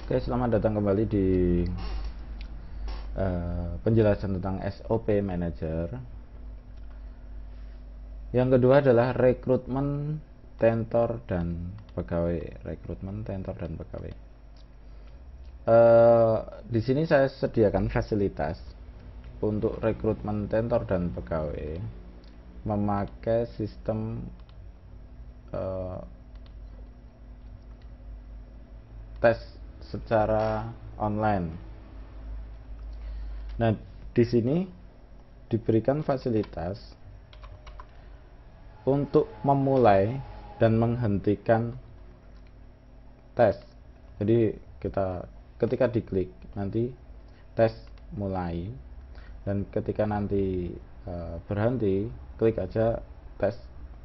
Oke, selamat datang kembali di penjelasan tentang SOP Manager. Yang kedua adalah rekrutmen tentor dan pegawai. Di sini saya sediakan fasilitas untuk rekrutmen tentor dan pegawai memakai sistem tes secara online. Nah, di sini diberikan fasilitas untuk memulai dan menghentikan tes. Jadi ketika diklik nanti tes mulai, dan ketika nanti berhenti, klik aja tes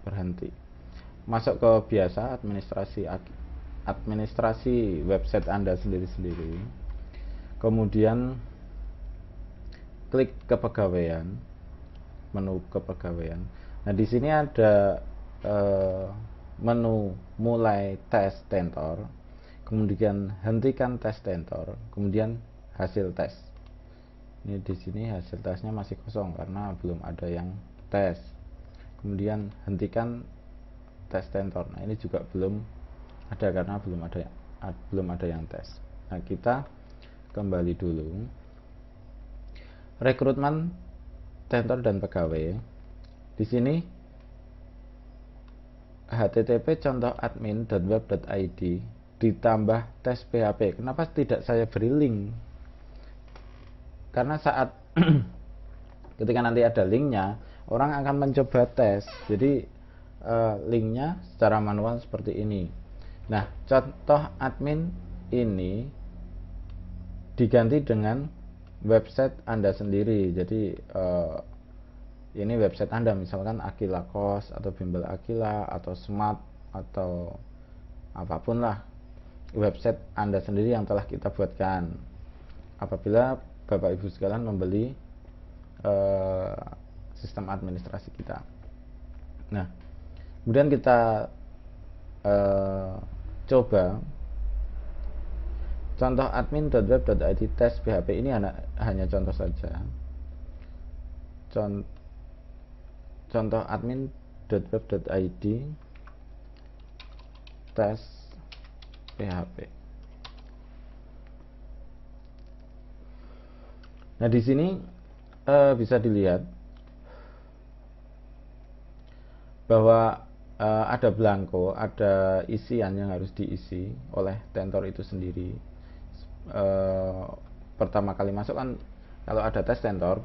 berhenti. Masuk ke biasa administrasi website Anda sendiri-sendiri. Kemudian klik kepegawaian, menu kepegawaian. Nah, di sini ada menu mulai tes tentor, kemudian hentikan tes tentor, kemudian hasil tes. Ini di sini hasil tesnya masih kosong karena belum ada yang tes. Kemudian hentikan tes tentor. Nah, ini juga belum ada karena belum ada yang tes. Nah, kita kembali dulu. Rekrutmen tentor dan pegawai. Di sini http://contoh-admin.web.id ditambah tes PHP. Kenapa tidak saya beri link? Karena saat ketika nanti ada linknya, orang akan mencoba tes. Jadi linknya secara manual seperti ini. Nah, contoh admin ini diganti dengan website Anda sendiri. Jadi ini website Anda, misalkan Aquila Kos atau Bimbel Aquila atau Smart atau apapun lah, website Anda sendiri yang telah kita buatkan apabila Bapak Ibu sekalian membeli sistem administrasi kita. Nah, kemudian kita coba contoh admin.web.id tes PHP. Ini hanya contoh saja. Contoh admin.web.id tes PHP. Nah, di sini bisa dilihat bahwa ada blanko, ada isian yang harus diisi oleh tentor itu sendiri. Pertama kali masuk kan, kalau ada tes tentor,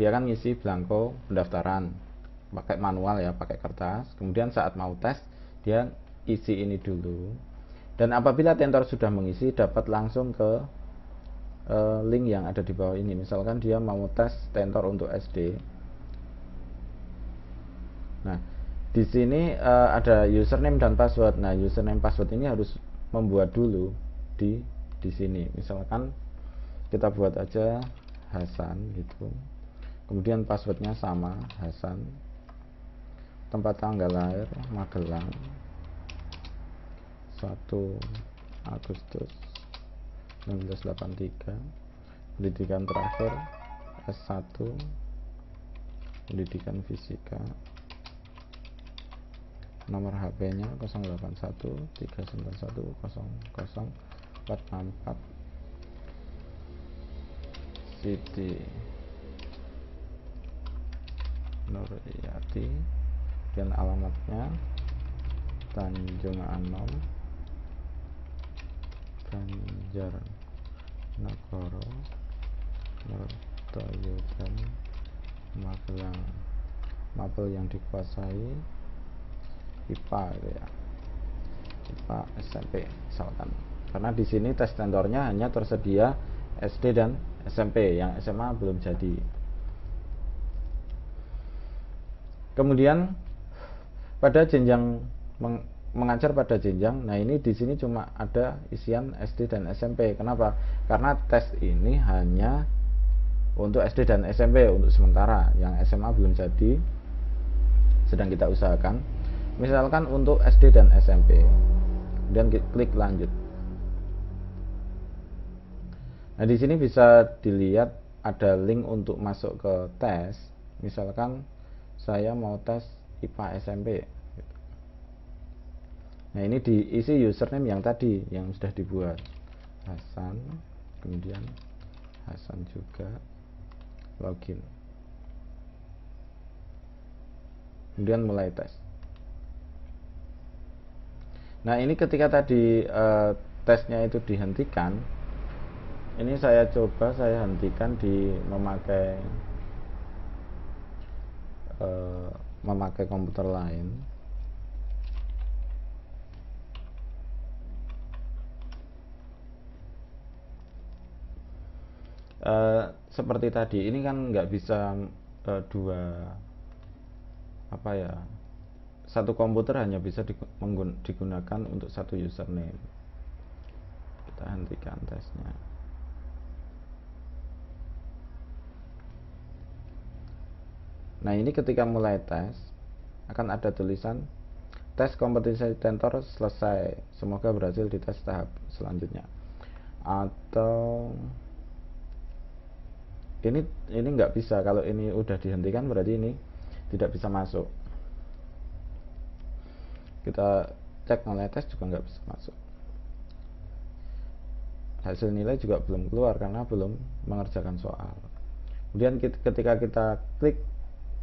dia kan ngisi blanko pendaftaran pakai manual ya, pakai kertas. Kemudian saat mau tes, dia isi ini dulu. Dan apabila tentor sudah mengisi, dapat langsung ke link yang ada di bawah ini. Misalkan dia mau tes tentor untuk SD. Nah, di sini ada username dan password. Nah, username password ini harus membuat dulu di sini. Misalkan kita buat aja Hasan gitu. Kemudian passwordnya sama, Hasan. Tempat tanggal lahir Magelang 1 Agustus 1983. Pendidikan terakhir S1 pendidikan fisika. Nomor HP-nya 081 391 00464. Siti Nuriyati. Dan alamatnya Tanjung Anom, Banjarnegara, Mertoyogan, Magelang. Mapel yang dikuasai IPA gitu ya, IPA SMP misalkan. Karena di sini tes tentornya hanya tersedia SD dan SMP, yang SMA belum jadi. Kemudian pada jenjang mengajar pada jenjang, nah ini di sini cuma ada isian SD dan SMP. Kenapa? Karena tes ini hanya untuk SD dan SMP untuk sementara, yang SMA belum jadi, sedang kita usahakan. Misalkan untuk SD dan SMP, kemudian klik lanjut. Nah, di sini bisa dilihat ada link untuk masuk ke tes. Misalkan saya mau tes IPA SMP. Nah, ini diisi username yang tadi yang sudah dibuat. Hasan, kemudian Hasan juga, login. Kemudian mulai tes. Nah, ini ketika tadi tesnya itu dihentikan, ini saya coba saya hentikan di memakai komputer lain. Seperti tadi, ini kan nggak bisa satu komputer hanya bisa digunakan untuk satu username. Kita hentikan tesnya. Nah, ini ketika mulai tes akan ada tulisan tes kompetensi Tentor selesai, semoga berhasil di tes tahap selanjutnya. Atau ini nggak bisa, kalau ini udah dihentikan berarti ini tidak bisa masuk. Kita cek mulai tes juga nggak bisa masuk. Hasil nilai juga belum keluar karena belum mengerjakan soal. Kemudian ketika kita klik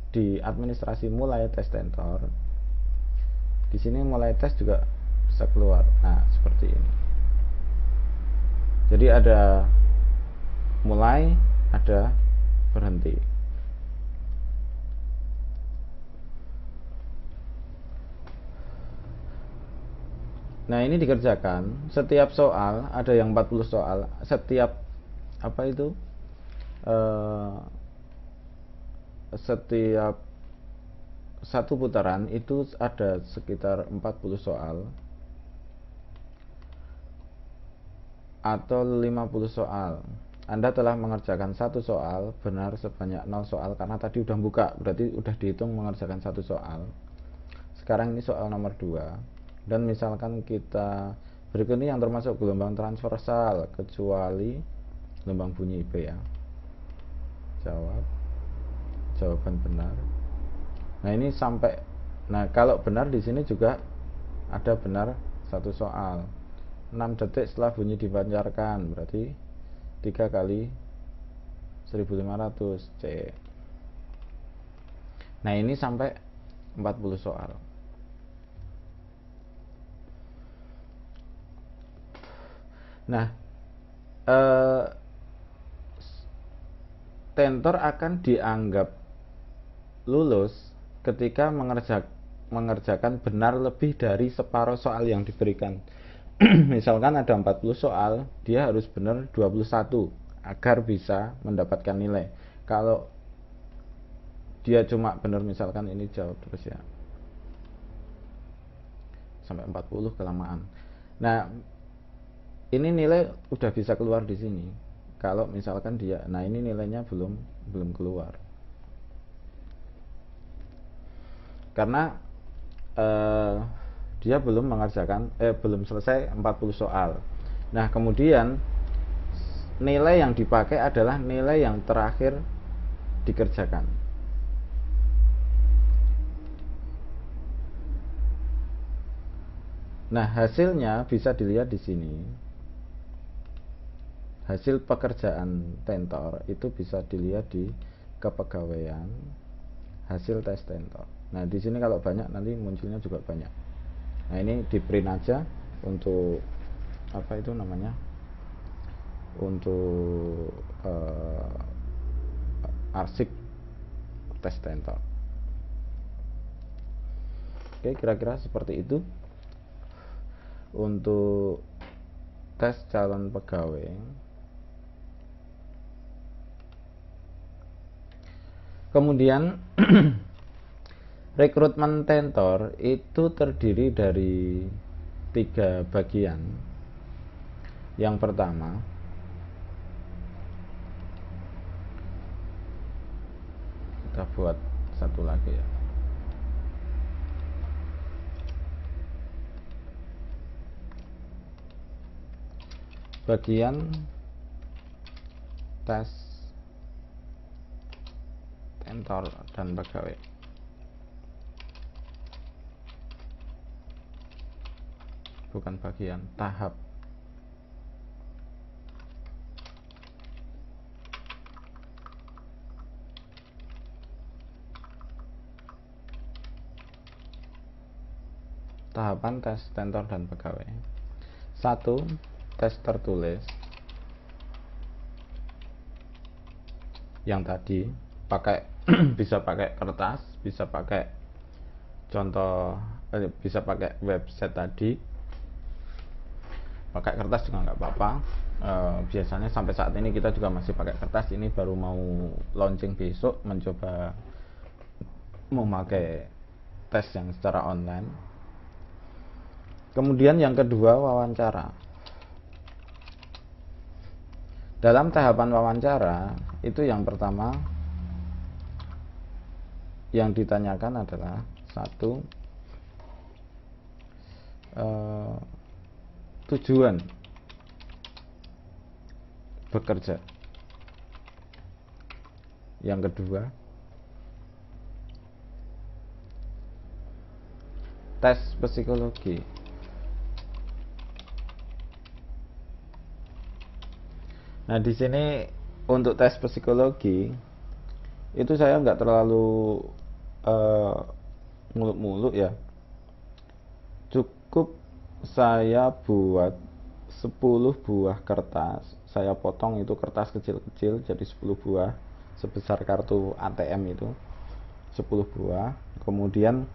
di administrasi mulai tes Tentor, di sini mulai tes juga bisa keluar. Nah, seperti ini. Jadi ada mulai, ada berhenti. Nah, ini dikerjakan setiap soal, ada yang 40 soal, setiap setiap satu putaran itu ada sekitar 40 soal atau 50 soal. Anda telah mengerjakan satu soal, benar sebanyak 0 soal karena tadi udah buka, berarti udah dihitung mengerjakan satu soal. Sekarang ini soal nomor 2. Dan misalkan kita berikut ini yang termasuk gelombang transversal kecuali gelombang bunyi B ya. Jawaban benar. Nah, ini sampai, nah kalau benar di sini juga ada benar satu soal. 6 detik setelah bunyi dipancarkan, berarti 3 kali 1500 C. Nah, ini sampai 40 soal. Nah, Tentor akan dianggap lulus ketika mengerjakan benar lebih dari separuh soal yang diberikan. Misalkan ada 40 soal, dia harus benar 21 agar bisa mendapatkan nilai. Kalau dia cuma benar, misalkan ini jawab terus ya, sampai 40 kelamaan. Nah, ini nilai udah bisa keluar di sini. Kalau misalkan dia, nah ini nilainya belum keluar. Karena dia belum selesai 40 soal. Nah, kemudian nilai yang dipakai adalah nilai yang terakhir dikerjakan. Nah, hasilnya bisa dilihat di sini. Hasil pekerjaan Tentor itu bisa dilihat di kepegawaian, hasil tes Tentor. Nah, di sini kalau banyak nanti munculnya juga banyak. Nah, ini di print aja untuk untuk arsip tes Tentor. Oke, kira-kira seperti itu untuk tes calon pegawai. Kemudian rekrutmen Tentor itu terdiri dari 3 bagian. Yang pertama, kita buat satu lagi ya. Bagian tes tentor dan pegawai. Bukan bagian, tahap. Tahapan tes tentor dan pegawai. 1. Tes tertulis. Yang tadi pakai bisa pakai kertas, bisa pakai bisa pakai website tadi. Pakai kertas juga nggak apa-apa. Biasanya sampai saat ini kita juga masih pakai kertas. Ini baru mau launching besok, mencoba memakai tes yang secara online. Kemudian yang kedua, wawancara. Dalam tahapan wawancara itu yang pertama yang ditanyakan adalah 1. Tujuan bekerja. Yang kedua, tes psikologi. Nah, di sini untuk tes psikologi itu saya nggak terlalu muluk-muluk ya. Cukup saya buat 10 buah kertas. Saya potong itu kertas kecil-kecil jadi 10 buah sebesar kartu ATM itu. 10 buah. Kemudian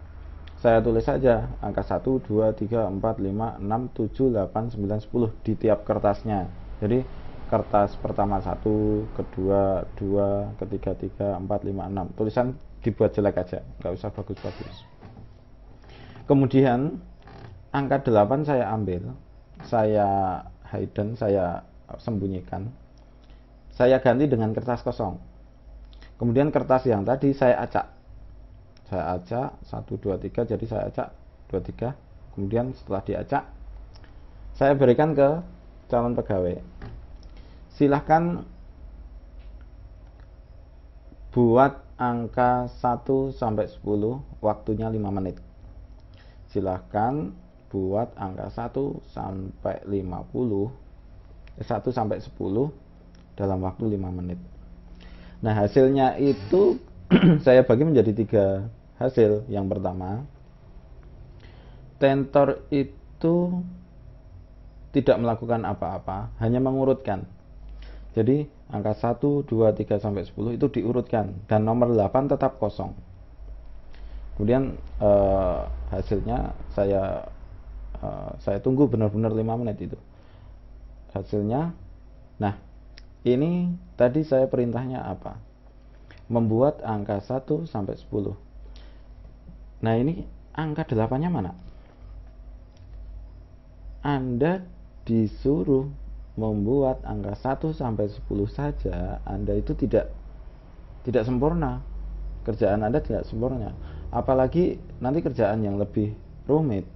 saya tulis saja angka 1, 2, 3, 4, 5, 6, 7, 8, 9, 10 di tiap kertasnya. Jadi kertas pertama 1, kedua 2, ketiga 3, 4, 5, 6. Tulisan dibuat jelek aja, nggak usah bagus-bagus. Kemudian angka 8 saya ambil, saya hidden, saya sembunyikan. Saya ganti dengan kertas kosong. Kemudian kertas yang tadi saya acak. Saya acak 1, 2, 3, jadi saya acak 2, 3. Kemudian setelah diacak, saya berikan ke calon pegawai. Silahkan buat angka 1 sampai 10, waktunya 5 menit. Silahkan buat angka 1 sampai 50, 1 sampai 10 dalam waktu 5 menit. Nah, hasilnya itu saya bagi menjadi 3 hasil. Yang pertama, tentor itu tidak melakukan apa-apa, hanya mengurutkan. Jadi angka 1, 2, 3 sampai 10 itu diurutkan dan nomor 8 tetap kosong. Kemudian hasilnya saya tunggu benar-benar 5 menit itu. Hasilnya, nah ini tadi saya perintahnya apa? Membuat angka 1 sampai 10. Nah, ini angka 8-nya mana? Anda disuruh membuat angka 1 sampai 10 saja, Anda itu tidak sempurna. Kerjaan Anda tidak sempurna. Apalagi nanti kerjaan yang lebih rumit.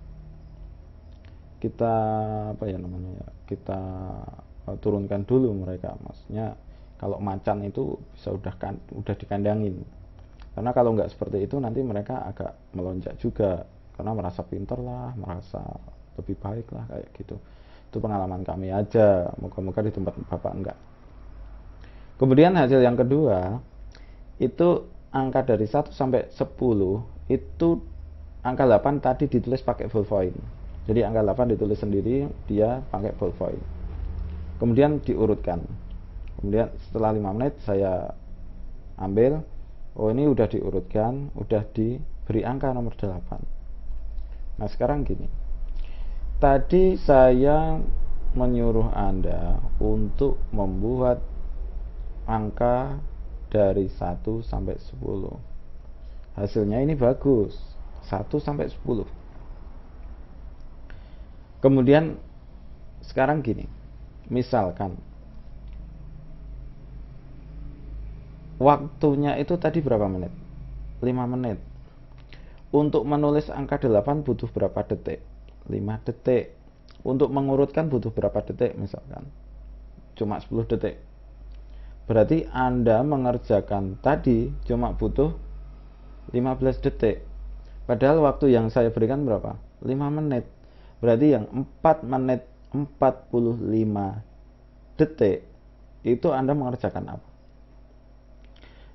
Kita kita turunkan dulu mereka. Maksudnya kalau macan itu bisa udah dikandangin. Karena kalau nggak seperti itu nanti mereka agak melonjak juga karena merasa pintar lah, merasa lebih baik lah kayak gitu. Itu pengalaman kami aja, moga-moga di tempat Bapak enggak. Kemudian hasil yang kedua, itu angka dari 1 sampai 10, itu angka 8 tadi ditulis pakai ballpoint. Jadi angka 8 ditulis sendiri, dia pakai ballpoint. Kemudian diurutkan. Kemudian setelah 5 menit saya ambil, oh ini udah diurutkan, udah diberi angka nomor 8. Nah, sekarang gini. Tadi saya menyuruh Anda untuk membuat angka dari 1 sampai 10. Hasilnya ini bagus, 1 sampai 10. Kemudian sekarang gini, misalkan waktunya itu tadi berapa menit? 5 menit. Untuk menulis angka 8 butuh berapa detik? 5 detik. Untuk mengurutkan butuh berapa detik misalkan? Cuma 10 detik. Berarti Anda mengerjakan tadi cuma butuh 15 detik. Padahal waktu yang saya berikan berapa? 5 menit. Berarti yang 4 menit 45 detik itu Anda mengerjakan apa?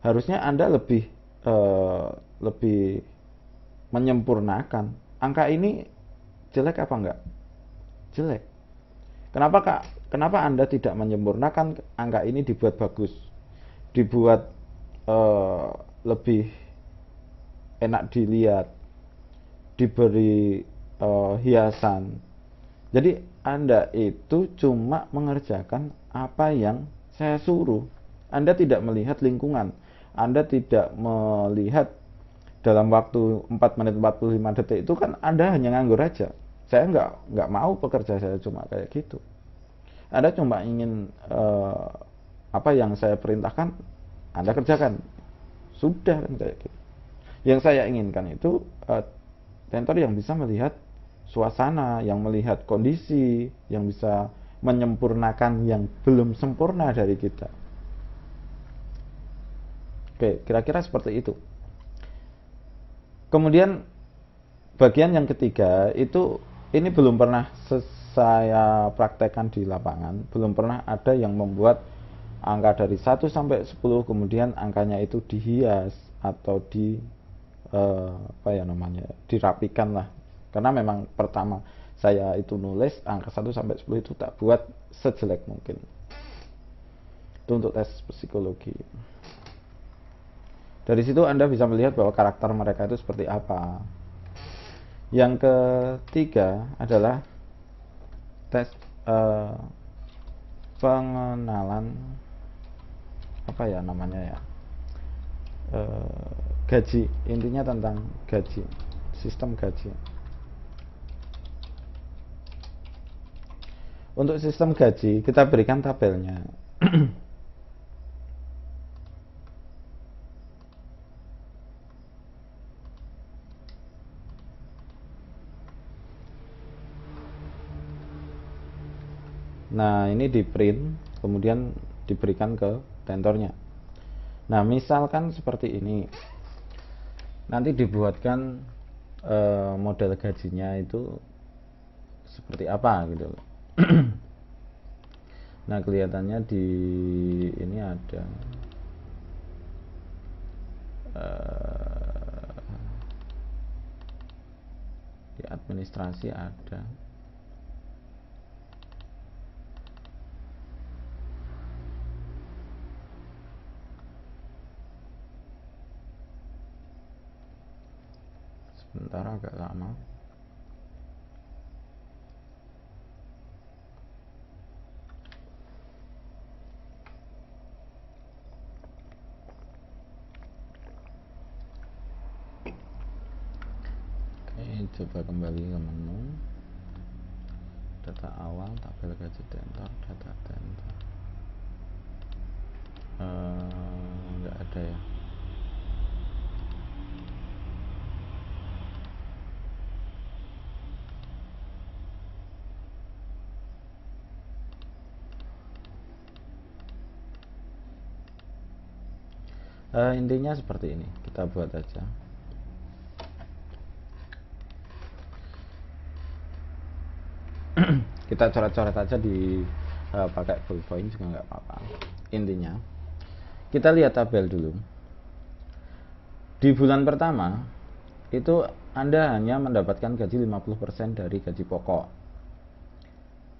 Harusnya Anda lebih menyempurnakan. Angka ini jelek apa enggak? Jelek. Kenapa Kak? Kenapa Anda tidak menyempurnakan angka ini dibuat bagus? Dibuat lebih enak dilihat, diberi hiasan. Jadi Anda itu cuma mengerjakan apa yang saya suruh. Anda tidak melihat lingkungan. Anda tidak melihat dalam waktu 4 menit 45 detik itu kan Anda hanya nganggur aja. Saya nggak mau pekerja saya cuma kayak gitu. Anda cuma ingin apa yang saya perintahkan Anda kerjakan. Sudah kan kayak gitu. Yang saya inginkan itu tentor yang bisa melihat suasana, yang melihat kondisi, yang bisa menyempurnakan yang belum sempurna dari kita. Oke, kira-kira seperti itu. Kemudian bagian yang ketiga itu ini belum pernah saya praktekkan di lapangan, belum pernah ada yang membuat angka dari 1 sampai 10 kemudian angkanya itu dihias atau dirapikan lah. Karena memang pertama saya itu nulis angka 1 sampai 10 itu tak buat sejelek mungkin. Itu untuk tes psikologi. Dari situ Anda bisa melihat bahwa karakter mereka itu seperti apa. Yang ketiga adalah tes pengenalan gaji. Intinya tentang gaji, sistem gaji. Untuk sistem gaji kita berikan tabelnya. Nah, ini di print, kemudian diberikan ke tentornya. Nah, misalkan seperti ini. Nanti dibuatkan model gajinya itu seperti apa gitu. Nah, kelihatannya di ini ada di administrasi ada. Sebentar, agak lama. Oke, coba kembali ke menu. Data awal, tabel gaji tentor, data tentor. Nggak ada ya. Intinya seperti ini, kita buat aja. Kita coret-coret aja di pakai ballpoint juga nggak apa-apa. Intinya kita lihat tabel dulu. Di bulan pertama itu Anda hanya mendapatkan gaji 50% dari gaji pokok.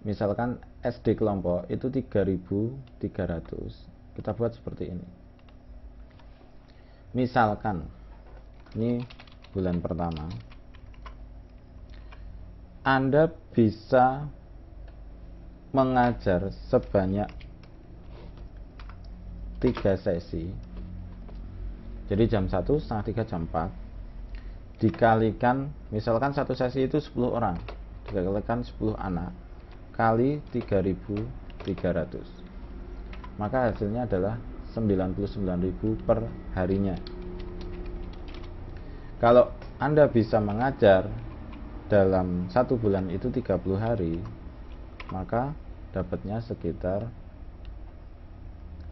Misalkan SD kelompok itu 3.300. Kita buat seperti ini. Misalkan ini bulan pertama, Anda bisa mengajar sebanyak 3 sesi. Jadi jam 1, setengah 3, jam 4 dikalikan, misalkan satu sesi itu 10 orang, dikalikan 10 anak kali 3.300, maka hasilnya adalah 99.000 per harinya. Kalau Anda bisa mengajar dalam 1 bulan itu 30 hari, maka dapatnya sekitar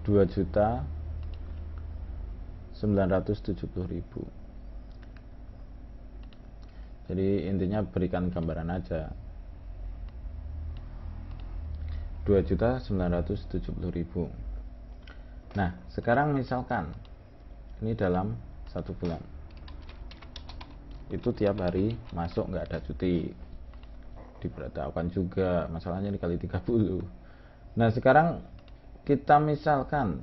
2.970.000. Jadi intinya berikan gambaran aja. 2.970.000. Nah, sekarang misalkan ini dalam 1 bulan, itu tiap hari masuk, nggak ada cuti, diberitahukan juga, masalahnya dikali 30. Nah, sekarang kita misalkan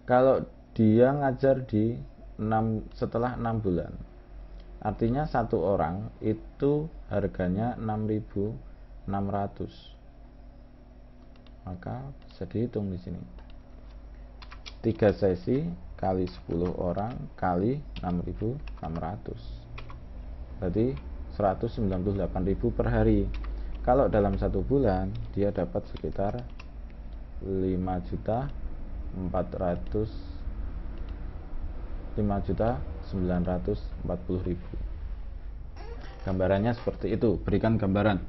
kalau dia ngajar di setelah 6 bulan, artinya satu orang itu harganya 6.600. Maka bisa dihitung di sini. 3 sesi kali 10 orang kali 6.600. Berarti 198.000 per hari. Kalau dalam 1 bulan dia dapat sekitar 5.940.000. Gambarannya seperti itu, berikan gambaran.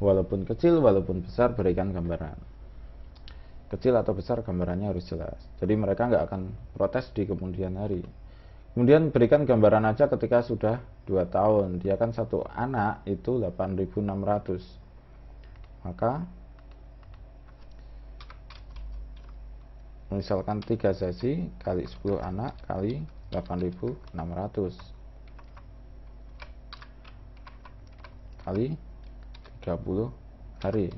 Walaupun kecil, walaupun besar, berikan gambaran. Kecil atau besar, gambarannya harus jelas. Jadi mereka nggak akan protes di kemudian hari. Kemudian berikan gambaran aja ketika sudah 2 tahun. Dia kan satu anak itu 8.600. Maka misalkan 3 sesi kali 10 anak kali 8.600 kali 30 hari,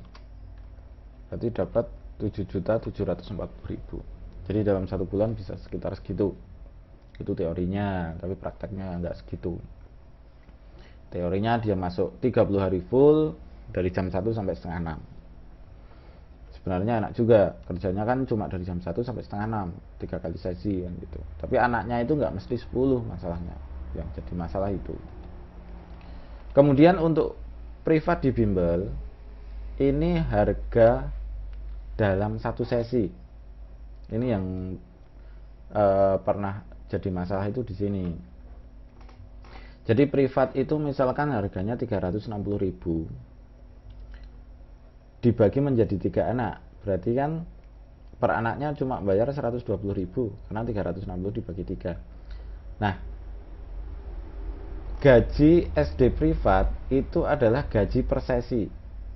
berarti dapat 7.740.000. Jadi dalam 1 bulan bisa sekitar segitu. Itu teorinya, tapi prakteknya nggak segitu. Teorinya dia masuk 30 hari full dari jam 1 sampai setengah 6. Sebenarnya enak juga, kerjanya kan cuma dari jam 1 sampai setengah 6, 3 kali sesi kan gitu. Tapi anaknya itu nggak mesti 10 masalahnya, yang jadi masalah itu. Kemudian untuk privat di bimbel, ini harga dalam 1 sesi. Ini yang pernah jadi masalah itu di sini. Jadi privat itu misalkan harganya 360.000 dibagi menjadi 3 anak, berarti kan per anaknya cuma bayar 120.000 karena 360 dibagi 3. Nah, gaji SD privat itu adalah gaji per sesi,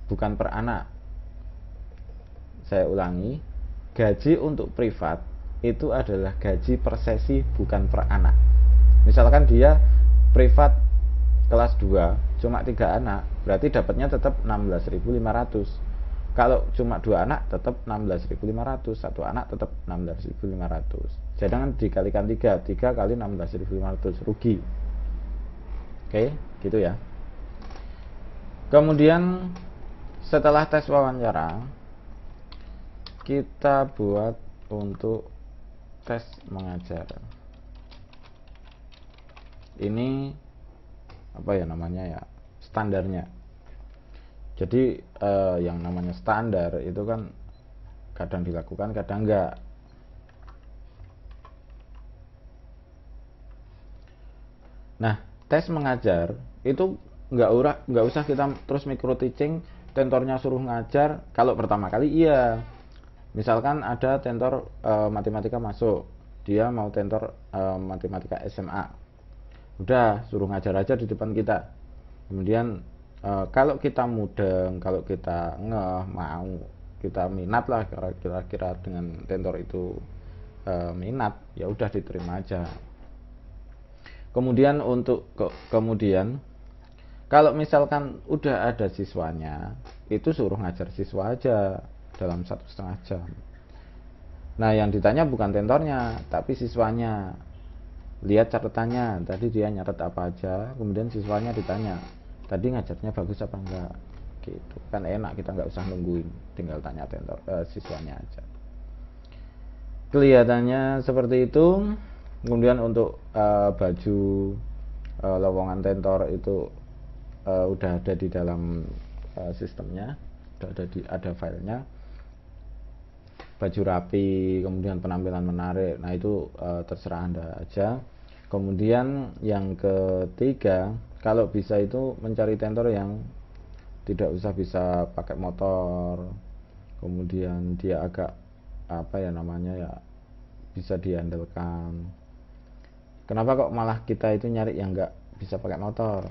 bukan per anak. Saya ulangi, gaji untuk privat itu adalah gaji per sesi, bukan per anak. Misalkan dia privat kelas 2 cuma 3 anak, berarti dapatnya tetap 16.500. Kalau cuma 2 anak tetap 16.500, 1 anak tetap 16.500. Jangan dikalikan 3 kali 16.500, rugi. Oke, gitu ya. Kemudian setelah tes wawancara, kita buat untuk tes mengajar. Ini apa ya namanya ya, standarnya. Jadi yang namanya standar itu kan kadang dilakukan, kadang enggak. Nah, tes mengajar itu nggak usah kita terus micro teaching, tentornya suruh ngajar. Kalau pertama kali iya. Misalkan ada tentor matematika masuk, dia mau tentor matematika SMA, udah suruh ngajar aja di depan kita. Kemudian kalau kita mudeng, kalau kita mau, kita minat lah, kira-kira dengan tentor itu minat, ya udah diterima aja. Kemudian kemudian kalau misalkan udah ada siswanya, itu suruh ngajar siswa aja dalam 1,5 jam. Nah, yang ditanya bukan tentornya, tapi siswanya. Lihat catatannya, tadi dia nyatet apa aja, kemudian siswanya ditanya, tadi ngajarnya bagus apa enggak, gitu kan enak, kita nggak usah nungguin, tinggal tanya siswanya aja. Kelihatannya seperti itu. Kemudian untuk baju lowongan tentor itu udah ada di dalam sistemnya, udah ada filenya. Baju rapi, kemudian penampilan menarik, nah itu terserah Anda aja. Kemudian yang ketiga, kalau bisa itu mencari tentor yang tidak usah bisa pakai motor, kemudian dia agak apa ya namanya ya, bisa diandalkan. Kenapa kok malah kita itu nyari yang nggak bisa pakai motor?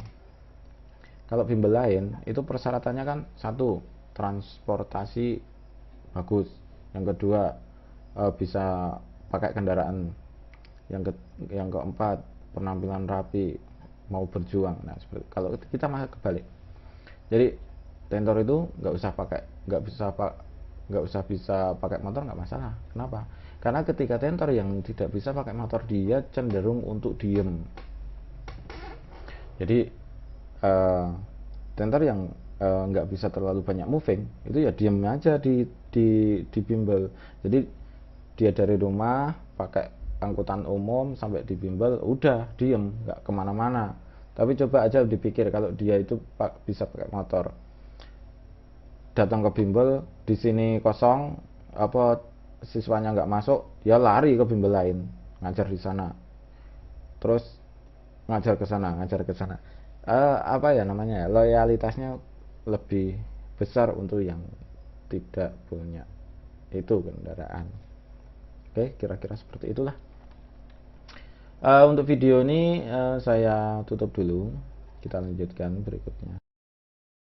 Kalau bimbel lain itu persyaratannya kan satu, transportasi bagus, yang kedua bisa pakai kendaraan, yang keempat penampilan rapi, mau berjuang. Nah seperti kalau kita malah kebalik, jadi tentor itu nggak usah bisa pakai motor, nggak masalah. Kenapa? Karena ketika tentor yang tidak bisa pakai motor, dia cenderung untuk diem. Jadi tentor yang nggak bisa terlalu banyak moving itu ya diem aja di bimbel. Jadi dia dari rumah pakai angkutan umum sampai di bimbel udah diem, nggak kemana-mana. Tapi coba aja dipikir kalau dia itu bisa pakai motor, datang ke bimbel, di sini kosong, apa siswanya nggak masuk, dia lari ke bimbel lain, ngajar di sana, terus ngajar ke sana, ngajar ke sana. Apa ya namanya ya, loyalitasnya lebih besar untuk yang tidak punya itu kendaraan. Oke, kira-kira seperti itulah. Untuk video ini saya tutup dulu, kita lanjutkan berikutnya.